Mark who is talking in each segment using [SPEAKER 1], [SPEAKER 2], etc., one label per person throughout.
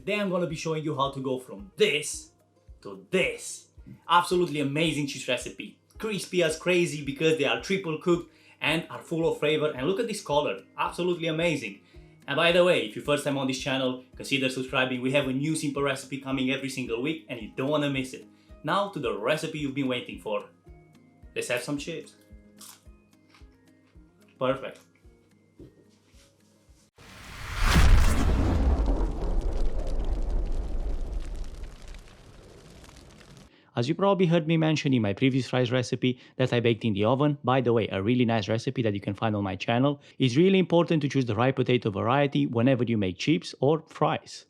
[SPEAKER 1] today I'm gonna be showing you how to go from this to this. Absolutely amazing cheese recipe. Crispy as crazy because they are triple cooked and are full of flavor, and look at this color, absolutely amazing. And by the way, if you're first time on this channel, consider subscribing. We have a new simple recipe coming every single week and you don't want to miss it. Now to the recipe you've been waiting for. Let's have some chips. Perfect. As you probably heard me mention in my previous fries recipe that I baked in the oven, by the way, a really nice recipe that you can find on my channel, it's really important to choose the right potato variety whenever you make chips or fries.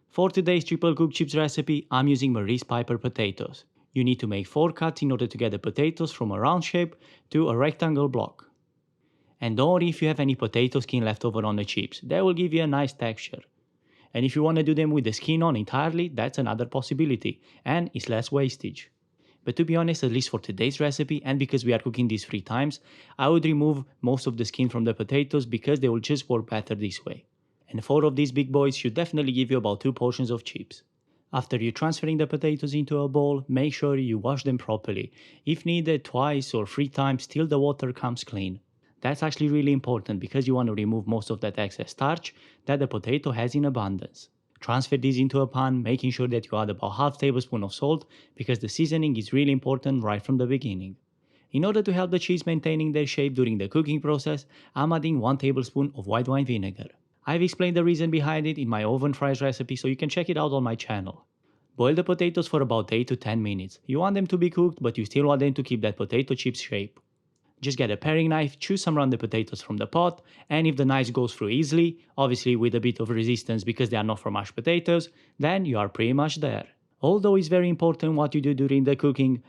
[SPEAKER 1] For today's triple cooked chips recipe, I'm using Maurice Piper potatoes. You need to make 4 cuts in order to get the potatoes from a round shape to a rectangle block. And don't worry if you have any potato skin left over on the chips, that will give you a nice texture. And if you want to do them with the skin on entirely, that's another possibility, and it's less wastage. But to be honest, at least for today's recipe, and because we are cooking these 3 times, I would remove most of the skin from the potatoes because they will just work better this way. And 4 of these big boys should definitely give you about 2 portions of chips. After you're transferring the potatoes into a bowl, make sure you wash them properly. If needed, twice or 3 times till the water comes clean. That's actually really important because you want to remove most of that excess starch that the potato has in abundance. Transfer these into a pan, making sure that you add about half tablespoon of salt because the seasoning is really important right from the beginning. In order to help the cheese maintaining their shape during the cooking process, I'm adding 1 tablespoon of white wine vinegar. I've explained the reason behind it in my oven fries recipe, so you can check it out on my channel. Boil the potatoes for about 8 to 10 minutes. You want them to be cooked, but you still want them to keep that potato chips shape. Just get a paring knife, choose some rounded potatoes from the pot, and if the knife goes through easily, obviously with a bit of resistance because they are not from mashed potatoes, then you are pretty much there. Although it's very important what you do during the cooking,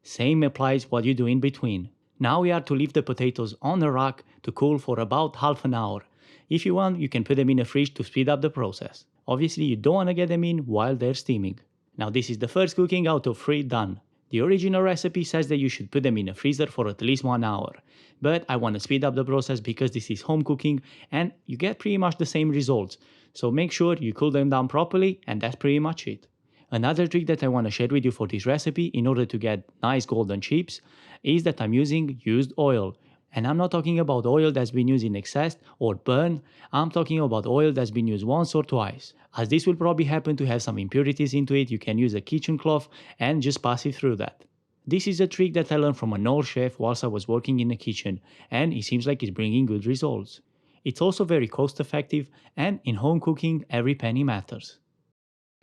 [SPEAKER 1] same applies what you do in between. Now we are to leave the potatoes on the rack to cool for about half an hour. If you want, you can put them in the fridge to speed up the process. Obviously you don't want to get them in while they're steaming. Now this is the first cooking out of 3 done. The original recipe says that you should put them in a freezer for at least 1 hour, but I want to speed up the process because this is home cooking and you get pretty much the same results, so make sure you cool them down properly and that's pretty much it. Another trick that I want to share with you for this recipe in order to get nice golden chips is that I'm using used oil. And I'm not talking about oil that's been used in excess or burn, I'm talking about oil that's been used once or twice. As this will probably happen to have some impurities into it, you can use a kitchen cloth and just pass it through that. This is a trick that I learned from an old chef whilst I was working in the kitchen, and it seems like it's bringing good results. It's also very cost effective, and in home cooking every penny matters.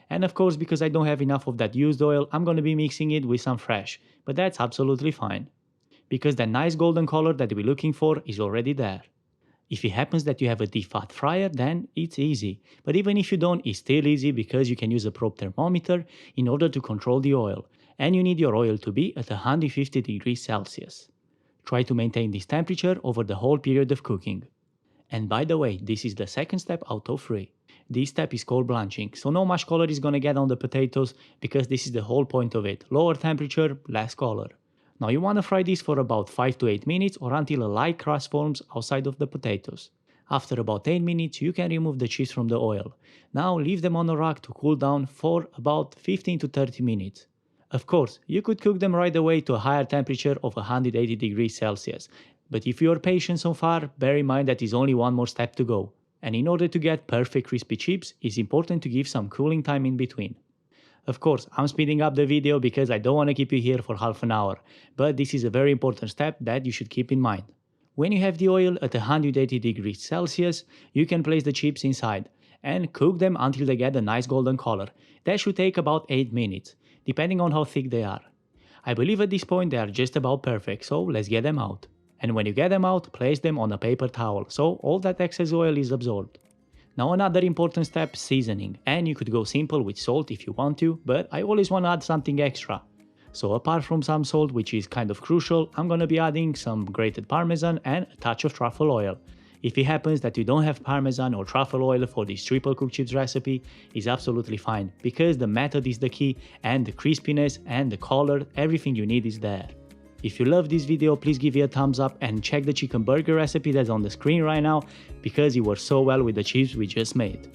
[SPEAKER 1] And of course, because I don't have enough of that used oil, I'm going to be mixing it with some fresh, but that's absolutely fine. Because the nice golden color that we're looking for is already there. If it happens that you have a deep fat fryer, then it's easy. But even if you don't, it's still easy because you can use a probe thermometer in order to control the oil. And you need your oil to be at 150 degrees Celsius. Try to maintain this temperature over the whole period of cooking. And by the way, this is the second step out of 3. This step is called blanching, so no much color is gonna get on the potatoes because this is the whole point of it. Lower temperature, less color. Now you want to fry this for about 5 to 8 minutes or until a light crust forms outside of the potatoes. After about 8 minutes you can remove the chips from the oil. Now leave them on a rack to cool down for about 15 to 30 minutes. Of course, you could cook them right away to a higher temperature of 180 degrees Celsius, but if you are patient so far, bear in mind that is only one more step to go. And in order to get perfect crispy chips, it's important to give some cooling time in between. Of course, I'm speeding up the video because I don't want to keep you here for half an hour, but this is a very important step that you should keep in mind. When you have the oil at 180 degrees Celsius, you can place the chips inside and cook them until they get a nice golden color. That should take about 8 minutes, depending on how thick they are. I believe at this point they are just about perfect, so let's get them out. And when you get them out, place them on a paper towel so all that excess oil is absorbed. Now another important step, seasoning, and you could go simple with salt if you want to, but I always want to add something extra. So apart from some salt, which is kind of crucial, I'm gonna be adding some grated parmesan and a touch of truffle oil. If it happens that you don't have parmesan or truffle oil for this triple cooked chips recipe, it's absolutely fine, because the method is the key and the crispiness and the color, everything you need is there. If you love this video, please give it a thumbs up and check the chicken burger recipe that's on the screen right now because it works so well with the chips we just made.